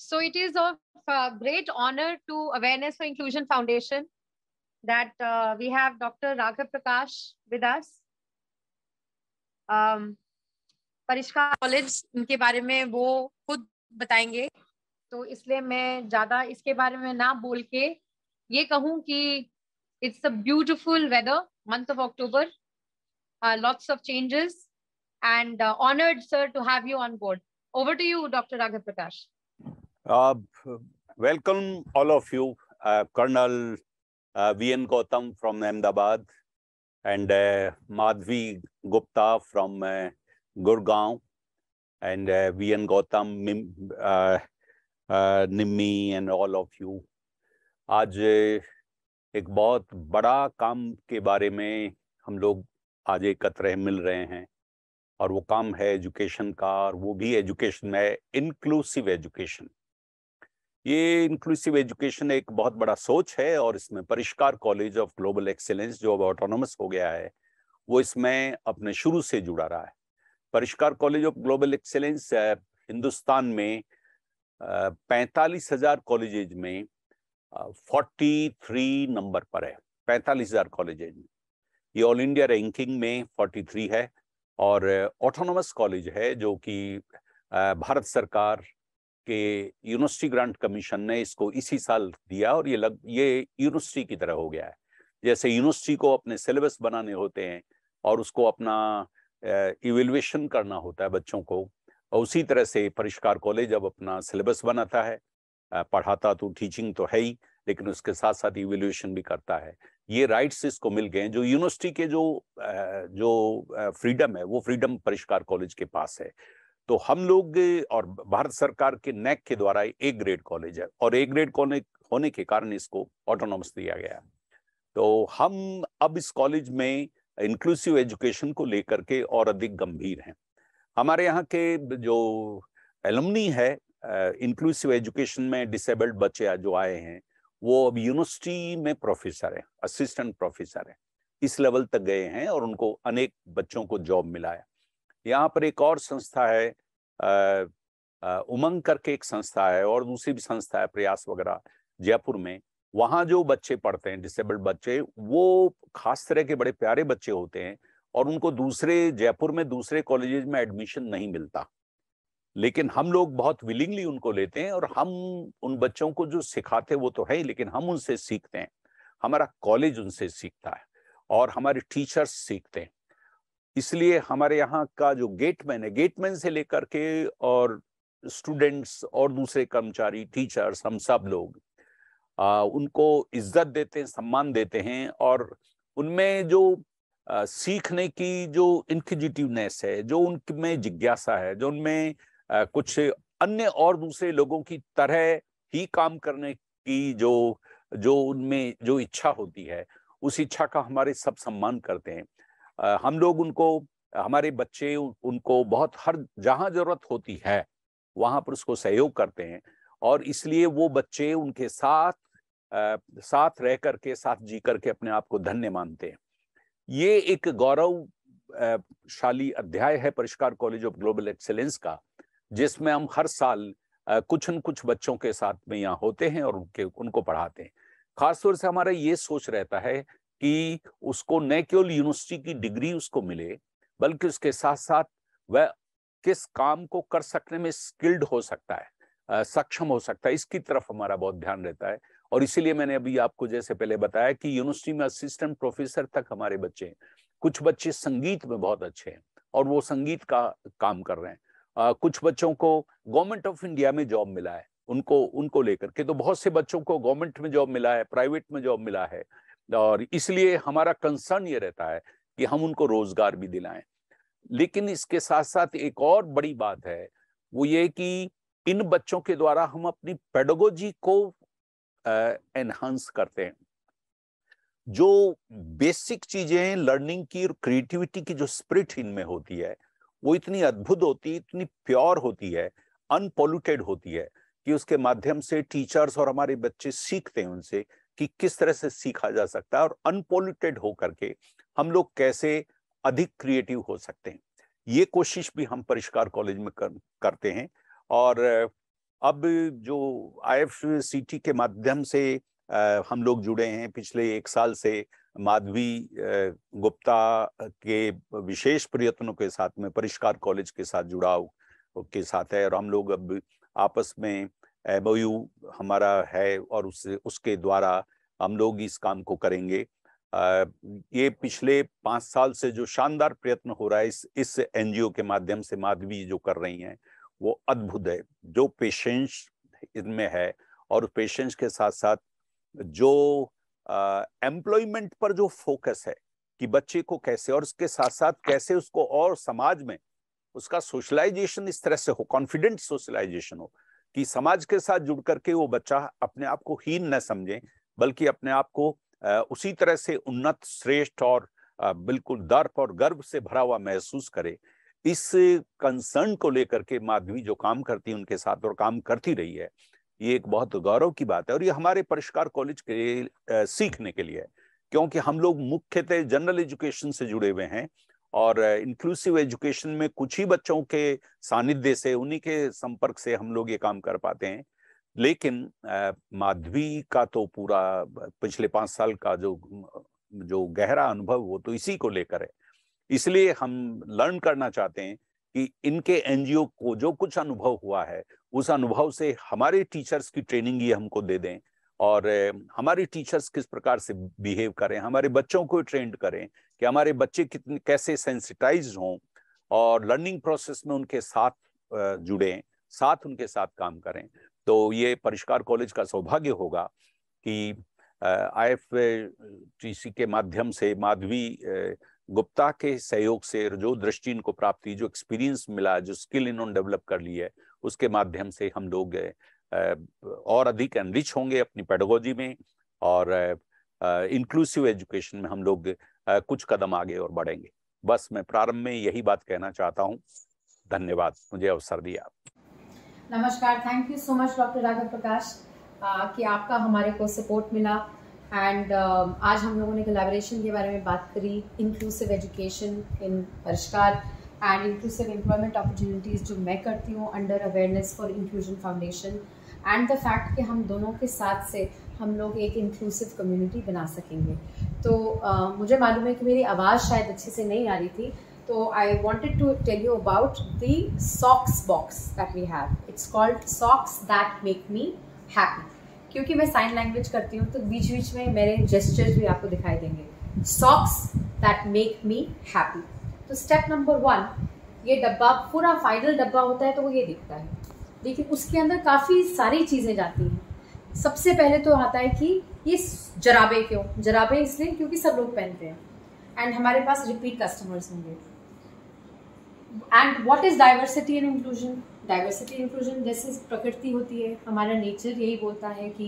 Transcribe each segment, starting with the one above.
So it is of great honor to Awareness for Inclusion Foundation that we have Dr. Raghav Prakash with us. परिष्कार college इनके बारे में वो खुद बताएंगे, तो इसलिए मैं ज्यादा इसके बारे में ना बोल के ये कहूँ कि it's a beautiful weather, month of October, lots of changes, and honored, sir, to have you on board. Over to you, Dr. Raghav Prakash. Welcome all of you, Colonel V.N. Gautam from Ahmedabad and Madhvi Gupta from Gurgaon, and V.N. Gautam, Nimmi and all of you. आज एक बहुत बड़ा काम के बारे में हम लोग आज एकत्र मिल रहे हैं और वो काम है एजुकेशन का, और वो भी एजुकेशन में इंक्लूसिव एजुकेशन। ये इंक्लूसिव एजुकेशन एक बहुत बड़ा सोच है और इसमें परिष्कार कॉलेज ऑफ ग्लोबल एक्सीलेंस जो अब ऑटोनोमस हो गया है वो इसमें अपने शुरू से जुड़ा रहा है। परिष्कार college of global excellence Hindustan में 45,000 कॉलेजेज में 43 नंबर पर है। 45,000 कॉलेजेज में ये ऑल इंडिया रैंकिंग में 43 है और ऑटोनोमस कॉलेज है जो कि भारत सरकार के यूनिवर्सिटी ग्रांट कमीशन ने इसको इसी साल दिया और ये यूनिवर्सिटी की तरह हो गया है। जैसे यूनिवर्सिटी को अपने सिलेबस बनाने होते हैं और उसको अपना इवैल्यूएशन करना होता है बच्चों को, और उसी तरह से परिष्कार कॉलेज अब अपना सिलेबस बनाता है। पढ़ाता तो टीचिंग तो है ही, लेकिन उसके साथ साथ इवैल्यूएशन भी करता है। ये राइट्स इसको मिल गए। जो यूनिवर्सिटी के जो फ्रीडम है वो फ्रीडम परिष्कार कॉलेज के पास है। तो हम लोग और भारत सरकार के नैक के द्वारा ए ग्रेड कॉलेज है और ए ग्रेड होने के कारण इसको ऑटोनॉमस दिया गया। तो हम अब इस कॉलेज में इंक्लूसिव एजुकेशन को लेकर के और अधिक गंभीर हैं। हमारे यहाँ के जो एलुमनी है इंक्लूसिव एजुकेशन में डिसेबल्ड बच्चे जो आए हैं वो अब यूनिवर्सिटी में प्रोफेसर है, असिस्टेंट प्रोफेसर है, इस लेवल तक गए हैं और उनको अनेक बच्चों को जॉब मिला है। यहाँ पर एक और संस्था है उमंग करके एक संस्था है और दूसरी भी संस्था है प्रयास वगैरह जयपुर में। वहाँ जो बच्चे पढ़ते हैं डिसेबल्ड बच्चे, वो खास तरह के बड़े प्यारे बच्चे होते हैं और उनको जयपुर में दूसरे कॉलेजेस में एडमिशन नहीं मिलता, लेकिन हम लोग बहुत विलिंगली उनको लेते हैं और हम उन बच्चों को जो सिखाते वो तो है ही, लेकिन हम उनसे सीखते हैं। हमारा कॉलेज उनसे सीखता है और हमारे टीचर्स सीखते हैं। इसलिए हमारे यहाँ का जो गेटमैन है, गेटमैन से लेकर के और स्टूडेंट्स और दूसरे कर्मचारी, टीचर्स, हम सब लोग उनको इज्जत देते हैं, सम्मान देते हैं और उनमें जो सीखने की जो इंक्विजिटिवनेस है, जो उनमें जिज्ञासा है, जो उनमें कुछ अन्य और दूसरे लोगों की तरह ही काम करने की जो उनमें जो इच्छा होती है, उस इच्छा का हमारे सब सम्मान करते हैं। हम लोग उनको, हमारे बच्चे उनको बहुत हर जहाँ जरूरत होती है वहां पर उसको सहयोग करते हैं और इसलिए वो बच्चे उनके साथ रह करके, साथ जी करके अपने आप को धन्य मानते हैं। ये एक गौरवशाली अध्याय है परिष्कार कॉलेज ऑफ ग्लोबल एक्सीलेंस का, जिसमें हम हर साल कुछ न कुछ बच्चों के साथ में यहाँ होते हैं और उनको पढ़ाते हैं। खासतौर से हमारा ये सोच रहता है कि उसको न केवल यूनिवर्सिटी की डिग्री उसको मिले, बल्कि उसके साथ साथ वह किस काम को कर सकने में स्किल्ड हो सकता है, सक्षम हो सकता है, इसकी तरफ हमारा बहुत ध्यान रहता है। और इसीलिए मैंने अभी आपको जैसे पहले बताया कि यूनिवर्सिटी में असिस्टेंट प्रोफेसर तक हमारे बच्चे हैं। कुछ बच्चे संगीत में बहुत अच्छे हैं और वो संगीत का काम कर रहे हैं। कुछ बच्चों को गवर्नमेंट ऑफ इंडिया में जॉब मिला है, उनको लेकर के। तो बहुत से बच्चों को गवर्नमेंट में जॉब मिला है, प्राइवेट में जॉब मिला है, और इसलिए हमारा कंसर्न ये रहता है कि हम उनको रोजगार भी दिलाएं। लेकिन इसके साथ साथ एक और बड़ी बात है, वो ये कि इन बच्चों के द्वारा हम अपनी पेडागोजी को एनहांस करते हैं। जो बेसिक चीजें लर्निंग की और क्रिएटिविटी की जो स्पिरिट इनमें होती है वो इतनी अद्भुत होती है, इतनी प्योर होती है, अनपोल्यूटेड होती है कि उसके माध्यम से टीचर्स और हमारे बच्चे सीखते हैं उनसे कि किस तरह से सीखा जा सकता है और अनपोल्यूटेड होकर के हम लोग कैसे अधिक क्रिएटिव हो सकते हैं। ये कोशिश भी हम परिष्कार कॉलेज में करते हैं। और अब जो IFCT के माध्यम से हम लोग जुड़े हैं पिछले 1 साल से, माधवी गुप्ता के विशेष प्रयत्नों के साथ में परिष्कार कॉलेज के साथ जुड़ाव के साथ है, और हम लोग अब आपस में MOU हमारा है और उसके द्वारा हम लोग इस काम को करेंगे। ये पिछले 5 साल से जो शानदार प्रयत्न हो रहा है इस NGO के माध्यम से माधवी जो कर रही हैं वो अद्भुत है। जो पेशेंस इनमें है और पेशेंस के साथ साथ जो एम्प्लॉयमेंट पर जो फोकस है कि बच्चे को कैसे, और उसके साथ साथ कैसे उसको और समाज में उसका सोशलाइजेशन इस तरह से हो, कॉन्फिडेंट सोशलाइजेशन हो कि समाज के साथ जुड़ करके वो बच्चा अपने आप को हीन न समझे, बल्कि अपने आप को उसी तरह से उन्नत, श्रेष्ठ और बिल्कुल दर्प और गर्व से भरा हुआ महसूस करे। इस कंसर्न को लेकर के माधवी जो काम करती है उनके साथ और काम करती रही है, ये एक बहुत गौरव की बात है। और ये हमारे परिष्कार कॉलेज के सीखने के लिए है, क्योंकि हम लोग मुख्यतः जनरल एजुकेशन से जुड़े हुए हैं और इंक्लूसिव एजुकेशन में कुछ ही बच्चों के सानिध्य से, उन्हीं के संपर्क से हम लोग ये काम कर पाते हैं। लेकिन माधवी का तो पूरा पिछले 5 साल का जो गहरा अनुभव वो तो इसी को लेकर है। इसलिए हम लर्न करना चाहते हैं कि इनके NGO को जो कुछ अनुभव हुआ है उस अनुभव से हमारे टीचर्स की ट्रेनिंग ये हमको दे दें, और हमारे टीचर्स किस प्रकार से बिहेव करें, हमारे बच्चों को ट्रेंड करें कि हमारे बच्चे कैसे सेंसिटाइज हों और लर्निंग प्रोसेस में उनके साथ जुड़ें, साथ उनके साथ काम करें। तो ये परिष्कार कॉलेज का सौभाग्य होगा कि IFCT के माध्यम से माधवी गुप्ता के सहयोग से जो दृष्टि इनको प्राप्त हुई, जो एक्सपीरियंस मिला, जो स्किल इन्होंने डेवलप कर ली है, उसके माध्यम से हम लोग और अधिक एनरिच होंगे अपनी पेडागोजी में, और इंक्लूसिव एजुकेशन में हम लोग कुछ कदम आगे और बढ़ेंगे। बस मैं प्रारंभ में यही बात कहना चाहता हूँ। धन्यवाद मुझे अवसर दिया। नमस्कार, thank you so much doctor Raghav Prakash कि आपका हमारे को सपोर्ट मिला। एंड आज हम लोगों ने कोलैबोरेशन के बारे में बात करी, इंक्लूसिव एजुकेशन इन परिष्कार एंड इंक्लूसिव एम्प्लॉयमेंट अपॉर्चुनिटीज़ जो मैं करती हूँ under awareness for inclusion foundation, and the fact कि हम दोनों के साथ से हम लोग एक इंक्लूसिव कम्युनिटी बना सकेंगे। तो मुझे मालूम है कि मेरी आवाज़ शायद अच्छे से नहीं आ रही थी, तो आई wanted to tell you about the socks box that we have. It's called socks that make me happy. क्योंकि मैं साइन लैंग्वेज करती हूँ तो बीच बीच में मेरे जेस्चर्स भी आपको दिखाई देंगे। Socks that make me happy. तो स्टेप नंबर 1, ये डब्बा पूरा फाइनल डब्बा होता है तो वो ये दिखता है, लेकिन उसके अंदर काफ़ी सारी चीज़ें जाती हैं। सबसे पहले तो आता है कि ये जराबे क्यों, जराबे इसलिए क्योंकि सब लोग पहनते हैं एंड हमारे पास रिपीट कस्टमर्स होंगे। And what is diversity and inclusion? Diversity inclusion जैसे प्रकृति होती है, हमारा नेचर यही बोलता है कि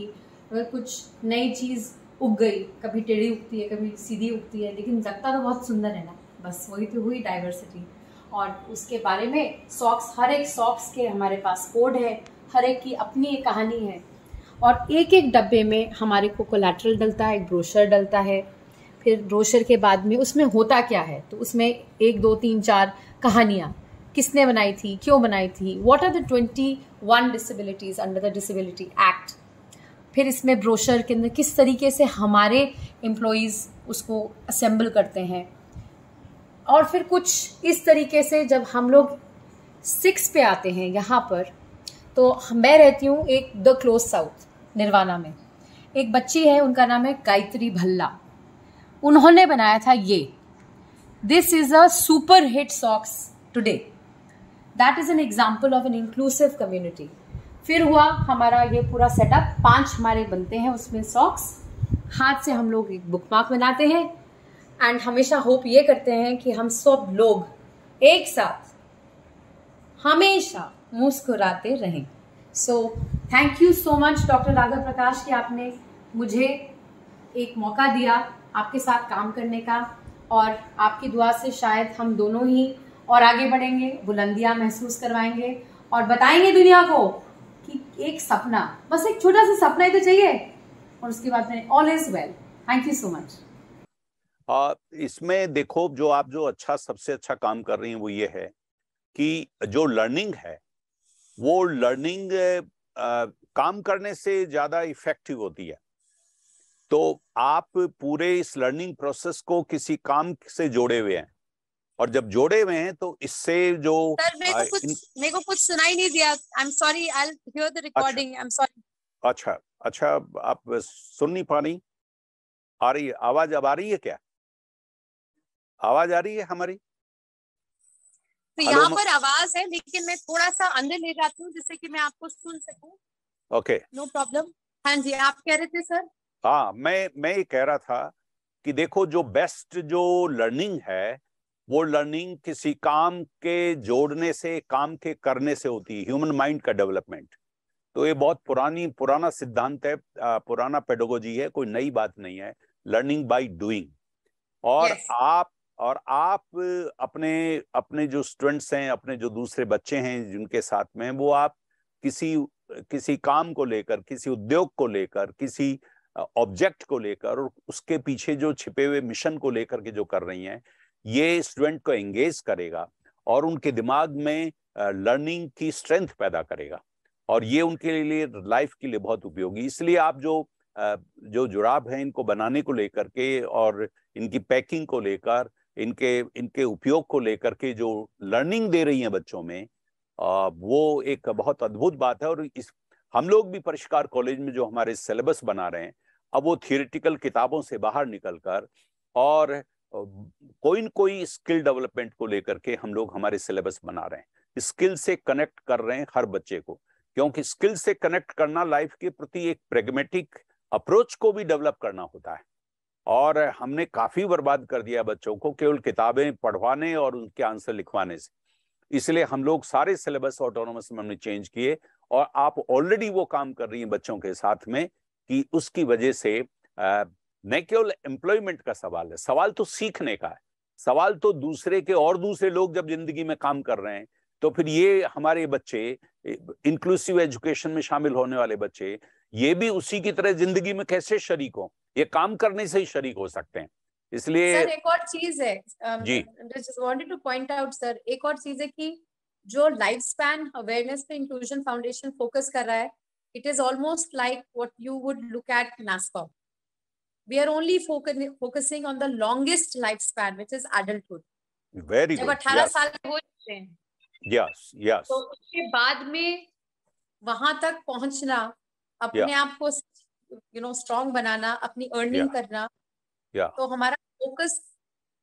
अगर कुछ नई चीज़ उग गई, कभी टेढ़ी उगती है, कभी सीधी उगती है, लेकिन लगता तो बहुत सुंदर है ना, बस वही तो हुई डाइवर्सिटी। और उसके बारे में सॉक्स, हर एक सॉक्स के हमारे पास कोड है, हर एक की अपनी एक कहानी है, और एक एक डब्बे में हमारे को कोलैटरल डलता है, एक ब्रोशर डलता है। फिर ब्रोशर के बाद में उसमें होता क्या है, तो उसमें 1, 2, 3, 4 कहानियाँ, किसने बनाई थी, क्यों बनाई थी, what are the 21 disabilities under the disability act. फिर इसमें ब्रोशर के अंदर किस तरीके से हमारे एम्प्लॉयज़ उसको असेंबल करते हैं, और फिर कुछ इस तरीके से जब हम लोग 6 पे आते हैं यहाँ पर, तो मैं रहती हूँ एक द क्लोज साउथ निर्वाणा में, एक बच्ची है, उनका नाम है गायत्री भल्ला, उन्होंने बनाया था ये। This is a super hit socks today, that is an example of an inclusive community. फिर हुआ हमारा ये पूरा सेटअप, 5 हमारे बनते हैं उसमें सॉक्स, हाथ से हम लोग एक बुकमार्क बनाते हैं एंड हमेशा होप ये करते हैं कि हम सब लोग एक साथ हमेशा मुस्कुराते रहें। So thank you so much doctor Raghav Prakash कि आपने मुझे एक मौका दिया आपके साथ काम करने का, और आपकी दुआ से शायद हम दोनों ही और आगे बढ़ेंगे, बुलंदियां महसूस करवाएंगे और बताएंगे दुनिया को कि एक सपना, बस एक छोटा सा सपना ही तो चाहिए, और उसके बाद में all is well. Thank you so much. इसमें देखो, जो आप सबसे अच्छा काम कर रही हैं वो ये है कि जो लर्निंग है वो लर्निंग काम करने से ज्यादा इफेक्टिव होती है। तो आप पूरे इस लर्निंग प्रोसेस को किसी काम से जोड़े हुए हैं, और जब जोड़े हुए हैं तो इससे जो सर मेरे को कुछ सुनाई नहीं दिया। I am sorry, I will hear the recording. I am sorry. अच्छा अच्छा, आप सुन नहीं पा रही? आ रही है आवाज? अब आ रही है क्या? आवाज आ रही है हमारी? तो यहाँ पर आवाज है, लेकिन मैं थोड़ा सा अंदर ले जाती हूँ जिससे कि मैं आपको सुन सकूं। Okay, no problem. हाँ जी, आप कह रहे थे सर? हाँ, मैं ये कह रहा था कि देखो, जो बेस्ट जो लर्निंग है वो लर्निंग किसी काम के जोड़ने से, काम के करने से होती है, ह्यूमन माइंड का डेवलपमेंट। तो ये बहुत पुराना सिद्धांत है, पुराना पेडागोजी है, कोई नई बात नहीं है। Learning by doing. और yes. आप अपने अपने जो स्टूडेंट्स हैं, अपने जो दूसरे बच्चे हैं जिनके साथ में, वो आप किसी किसी काम को लेकर, किसी उद्योग को लेकर, किसी ऑब्जेक्ट को लेकर, और उसके पीछे जो छिपे हुए मिशन को लेकर के जो कर रही हैं, ये स्टूडेंट को एंगेज करेगा और उनके दिमाग में लर्निंग की स्ट्रेंथ पैदा करेगा, और ये उनके लिए लाइफ के लिए बहुत उपयोगी। इसलिए आप जो जुराब हैं इनको बनाने को लेकर के, और इनकी पैकिंग को लेकर, इनके उपयोग को लेकर के जो लर्निंग दे रही हैं बच्चों में, वो एक बहुत अद्भुत बात है। और हम लोग भी परिष्कार कॉलेज में जो हमारे सिलेबस बना रहे हैं, अब वो थियोरेटिकल किताबों से बाहर निकलकर और कोई न कोई स्किल डेवलपमेंट को लेकर के हम लोग हमारे सिलेबस बना रहे हैं। स्किल से कनेक्ट कर रहे हैं हर बच्चे को, क्योंकि स्किल से कनेक्ट करना लाइफ के प्रति एक प्रेगमेटिक अप्रोच को भी डेवलप करना होता है। और हमने काफी बर्बाद कर दिया बच्चों को केवल किताबें पढ़वाने और उनके आंसर लिखवाने से। इसलिए हम लोग सारे सिलेबस ऑटोनोमस में हमने चेंज किए, और आप ऑलरेडी वो काम कर रही हैं बच्चों के साथ में, कि उसकी वजह से न केवल एम्प्लॉयमेंट का सवाल है, सवाल तो सीखने का है, सवाल तो दूसरे के, और दूसरे लोग जब जिंदगी में काम कर रहे हैं तो फिर ये हमारे बच्चे, इंक्लूसिव एजुकेशन में शामिल होने वाले बच्चे, ये भी उसी की तरह जिंदगी में कैसे शरीक हो, ये काम करने से ही शरीक हो सकते हैं। इसलिए सर एक और चीज है, जी, just wanted to point out sir, एक और चीज है कि जो लाइफ स्पैन अवेयरनेस पे इंक्लूजन फाउंडेशन फोकस कर रहा है, it is almost like what you would look at NASCOM. We are only focusing on the longest lifespan, which is adulthood. Very जब गुड, 18 साल के हो जाते हैं, यस यस, तो उसके बाद में वहां तक पहुंचना, अपने आप को स्ट्रॉन्ग बनाना, अपनी अर्निंग करना, तो हमारा फोकस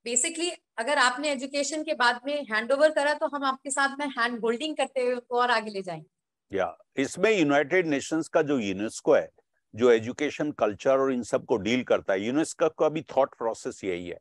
बेसिकली, अगर आपने एजुकेशन के बाद में हैंड ओवर करा तो हम आपके साथ में हैंड होल्डिंग करते हुए और आगे ले जाएंगे। इसमें यूनाइटेड नेशंस का जो यूनेस्को है, जो एजुकेशन, कल्चर और इन सब को डील करता है, यूनेस्को का भी थॉट प्रोसेस यही है।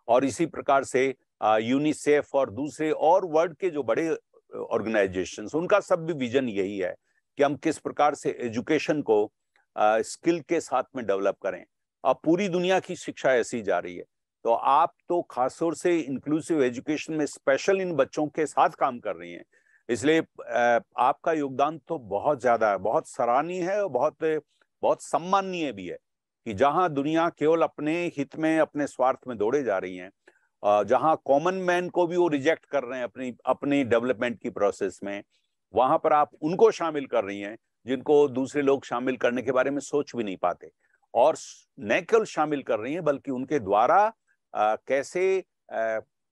और इसी प्रकार से यूनिसेफ और दूसरे और वर्ल्ड के जो बड़े ऑर्गेनाइजेशंस, उनका सब भी विजन यही है कि हम किस प्रकार से एजुकेशन को स्किल के साथ में डेवलप करें। अब पूरी दुनिया की शिक्षा ऐसी जा रही है, तो आप तो खासतौर से इंक्लूसिव एजुकेशन में स्पेशल इन बच्चों के साथ काम कर रही हैं, इसलिए आपका योगदान तो बहुत ज्यादा है, बहुत सराहनीय है, और बहुत बहुत सम्माननीय भी है कि जहां दुनिया केवल अपने हित में, अपने स्वार्थ में दौड़े जा रही हैं, जहां कॉमन मैन को भी वो रिजेक्ट कर रहे हैं अपनी अपनी डेवलपमेंट की प्रोसेस में, वहां पर आप उनको शामिल कर रही हैं जिनको दूसरे लोग शामिल करने के बारे में सोच भी नहीं पाते। और न केवल शामिल कर रही हैं, बल्कि उनके द्वारा कैसे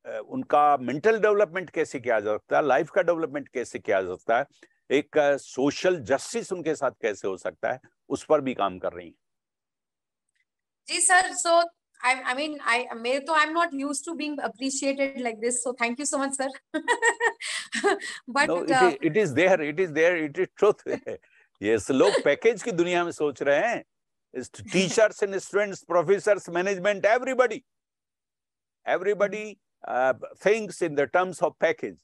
उनका मेंटल डेवलपमेंट कैसे किया जा सकता है, लाइफ का डेवलपमेंट कैसे किया जा सकता है, एक सोशल जस्टिस उनके साथ कैसे हो सकता है, उस पर भी काम कर रही हैं। जी sir, so I mean, I'm not used to being appreciated like this, so thank you so much, sir. But no, it is there, it is truth. Yes, लोग पैकेज की दुनिया में सोच रहे हैं, teachers and students, professors, management, everybody thinks in the terms of package.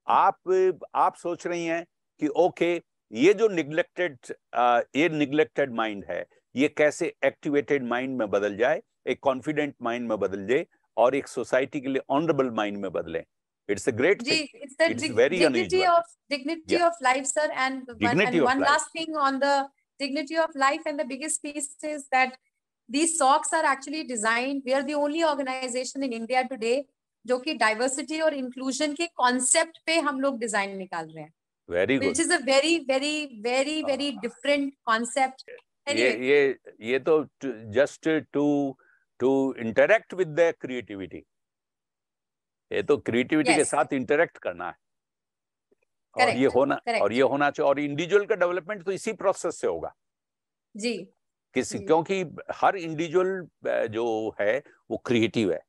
आप सोच रही हैं कि ओके, ये जो निग्लेक्टेड माइंड है, ये कैसे एक्टिवेटेड माइंड में बदल जाए, एक कॉन्फिडेंट माइंड में बदल जाए, और एक सोसाइटी के लिए ऑनरेबल माइंड में बदले। It's a great thing. It's the very dignity unusual. dignity of life, sir. And one last thing on the dignity of life, and the biggest piece is that these socks are actually designed. We are the only organization in India today जो कि diversity और inclusion के concept पे हम लोग design निकाल रहे हैं। Very good. which is a very different concept. Anyway, ये तो just to interact with the creativity, ये तो क्रिएटिविटी के साथ इंटरेक्ट करना है। और correct, ये होना correct. और ये होना चाहिए। और इंडिविजुअल का डेवलपमेंट तो इसी प्रोसेस से होगा जी, क्योंकि हर इंडिविजुअल जो है वो क्रिएटिव है।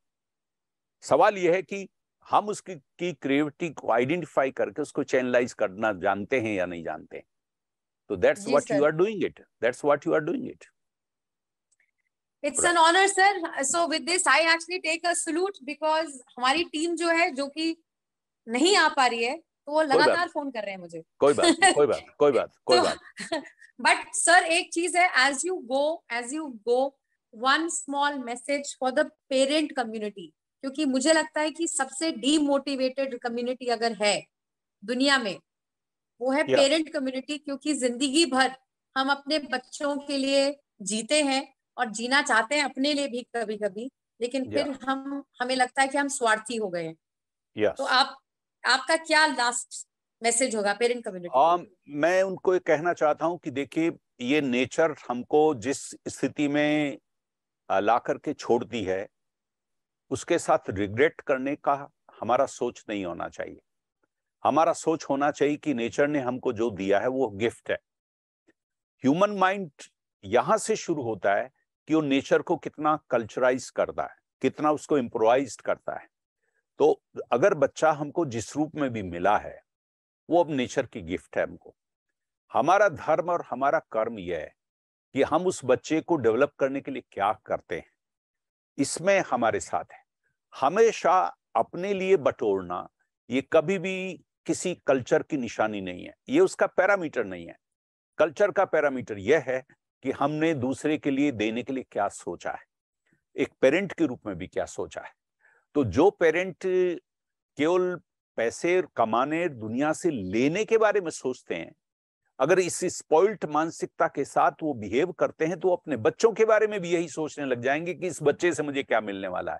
सवाल यह है कि हम उसकी क्रिएटिविटी को आइडेंटिफाई करके उसको चैनलाइज करना जानते हैं या नहीं जानते हैं। तो that's what you are doing it, that's what you are doing it. It's an honor, sir. So with this, I actually take a salute because हमारी टीम जो है, जो कि नहीं आ पा रही है, तो वो लगातार फोन कर रहे हैं मुझे। कोई बात। बट सर, एक चीज है, as you go, one small message for the parent community, क्योंकि मुझे लगता है कि सबसे डीमोटिवेटेड कम्युनिटी अगर है दुनिया में, वो है पेरेंट कम्युनिटी, क्योंकि जिंदगी भर हम अपने बच्चों के लिए जीते हैं और जीना चाहते हैं अपने लिए भी कभी कभी, लेकिन फिर हमें लगता है कि हम स्वार्थी हो गए हैं। तो आपका क्या लास्ट मैसेज होगा पेरेंट कम्युनिटी? मैं उनको ये कहना चाहता हूं कि देखिए, ये नेचर हमको जिस स्थिति में ला करके छोड़ती है, उसके साथ रिग्रेट करने का हमारा सोच नहीं होना चाहिए। हमारा सोच होना चाहिए कि नेचर ने हमको जो दिया है वो गिफ्ट है। ह्यूमन माइंड यहां से शुरू होता है कि वो नेचर को कितना कल्चराइज करता है, कितना उसको इम्प्रोवाइज करता है। तो अगर बच्चा हमको जिस रूप में भी मिला है, वो अब नेचर की गिफ्ट है हमको। हमारा धर्म और हमारा कर्म यह है कि हम उस बच्चे को डेवलप करने के लिए क्या करते हैं, इसमें हमारे साथ है। हमेशा अपने लिए बटोरना ये कभी भी किसी कल्चर की निशानी नहीं है, ये उसका पैरामीटर नहीं है। कल्चर का पैरामीटर यह है कि हमने दूसरे के लिए देने के लिए क्या सोचा है, एक पेरेंट के रूप में भी क्या सोचा है। तो जो पेरेंट केवल पैसे कमाने, दुनिया से लेने के बारे में सोचते हैं, अगर इस स्पॉइल्ड मानसिकता के साथ वो बिहेव करते हैं, तो अपने बच्चों के बारे में भी यही सोचने लग जाएंगे कि इस बच्चे से मुझे क्या मिलने वाला है।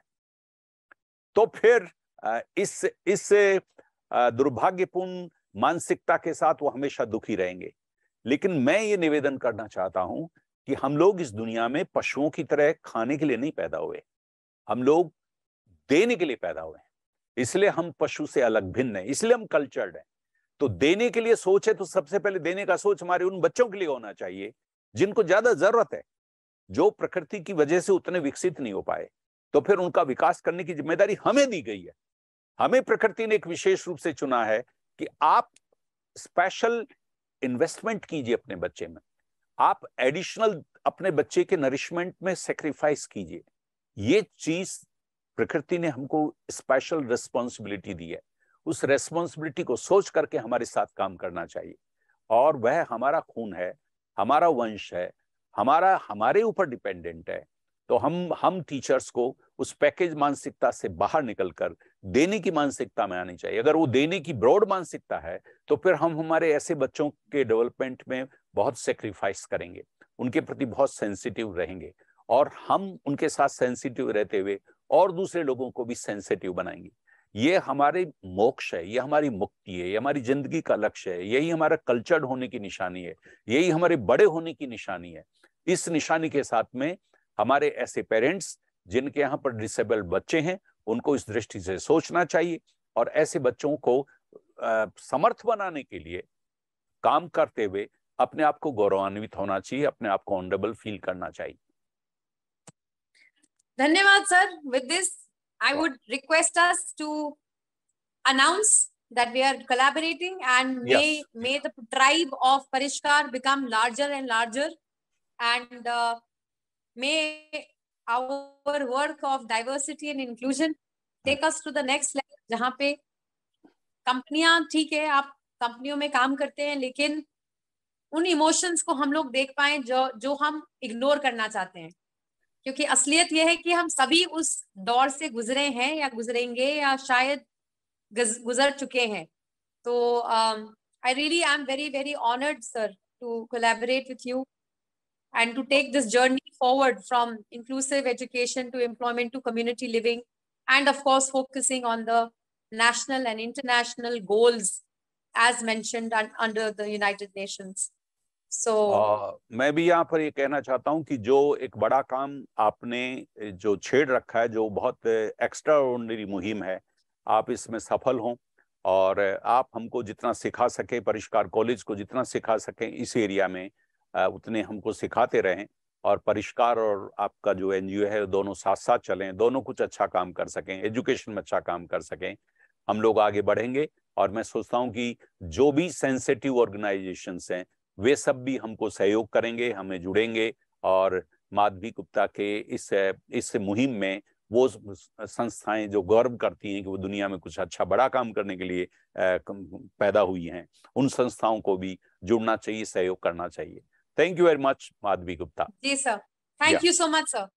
तो फिर इस दुर्भाग्यपूर्ण मानसिकता के साथ वो हमेशा दुखी रहेंगे। लेकिन मैं ये निवेदन करना चाहता हूं कि हम लोग इस दुनिया में पशुओं की तरह खाने के लिए नहीं पैदा हुए, हम लोग देने के लिए पैदा हुए हैं। इसलिए हम पशु से अलग भिन्न हैं, इसलिए हम कल्चर्ड हैं। तो देने के लिए सोच है, तो सबसे पहले देने का सोच हमारे उन बच्चों के लिए होना चाहिए जिनको ज्यादा जरूरत है, जो प्रकृति की वजह से उतने विकसित नहीं हो पाए। तो फिर उनका विकास करने की जिम्मेदारी हमें दी गई है। हमें प्रकृति ने एक विशेष रूप से चुना है कि आप स्पेशल इन्वेस्टमेंट कीजिए अपने बच्चे में, आप एडिशनल अपने बच्चे के नरिशमेंट में सेक्रीफाइस कीजिए। ये चीज प्रकृति ने हमको स्पेशल रिस्पॉन्सिबिलिटी दी है। उस रेस्पॉन्सिबिलिटी को सोच करके हमारे साथ काम करना चाहिए। और वह हमारा खून है, हमारा वंश है, हमारे ऊपर डिपेंडेंट है। तो हम टीचर्स को उस पैकेज मानसिकता से बाहर निकलकर देने की मानसिकता में आनी चाहिए। अगर वो देने की ब्रॉड मानसिकता है, तो फिर हम हमारे ऐसे बच्चों के डेवलपमेंट में बहुत सेक्रीफाइस करेंगे, उनके प्रति बहुत सेंसिटिव रहेंगे, और हम उनके साथ सेंसिटिव रहते हुए और दूसरे लोगों को भी सेंसिटिव बनाएंगे। ये हमारे मोक्ष है, ये हमारी मुक्ति है, ये हमारी जिंदगी का लक्ष्य है, यही हमारा कल्चर्ड होने की निशानी है, यही हमारे बड़े होने की निशानी है। इस निशानी के साथ में हमारे ऐसे पेरेंट्स जिनके यहाँ पर डिसेबल्ड बच्चे हैं, उनको इस दृष्टि से सोचना चाहिए और ऐसे बच्चों को समर्थ बनाने के लिए काम करते हुए अपने आप को गौरवान्वित होना चाहिए, अपने आप को ऑनरेबल फील करना चाहिए। धन्यवाद sir. With this I would request us to announce that we are collaborating, and may the tribe of Parishkar become larger and larger, and may our work of diversity and inclusion take us to the next level, जहाँ पे कंपनियां, ठीक है, आप कंपनियों में काम करते हैं, लेकिन उन इमोशंस को हम लोग देख पाए जो हम इग्नोर करना चाहते हैं, क्योंकि असलियत यह है कि हम सभी उस दौर से गुजरे हैं या गुजरेंगे या शायद गुजर चुके हैं। तो I really am very honored, sir, to collaborate with you and to take this journey forward from inclusive education to employment to community living, and of course focusing on the national and international goals as mentioned under the United Nations. So मैं भी यहाँ पर ये कहना चाहता हूँ कि जो एक बड़ा काम आपने जो छेड़ रखा है, जो बहुत एक्स्ट्रा ऑर्डिनरी मुहिम है, आप इसमें सफल हों और आप हमको जितना सिखा सके, परिष्कार कॉलेज को जितना सिखा सकें इस एरिया में, उतने हमको सिखाते रहें और परिष्कार और आपका जो एनजीओ है दोनों साथ साथ चलें, दोनों कुछ अच्छा काम कर सकें, एजुकेशन में अच्छा काम कर सकें, हम लोग आगे बढ़ेंगे। और मैं सोचता हूँ कि जो भी सेंसिटिव ऑर्गेनाइजेशंस हैं वे सब भी हमको सहयोग करेंगे, हमें जुड़ेंगे और माधवी गुप्ता के इस मुहिम में वो संस्थाएं जो गौरव करती हैं कि वो दुनिया में कुछ अच्छा बड़ा काम करने के लिए पैदा हुई हैं, उन संस्थाओं को भी जुड़ना चाहिए, सहयोग करना चाहिए। Thank you very much Madhavi Gupta. जी sir, thank you so much sir.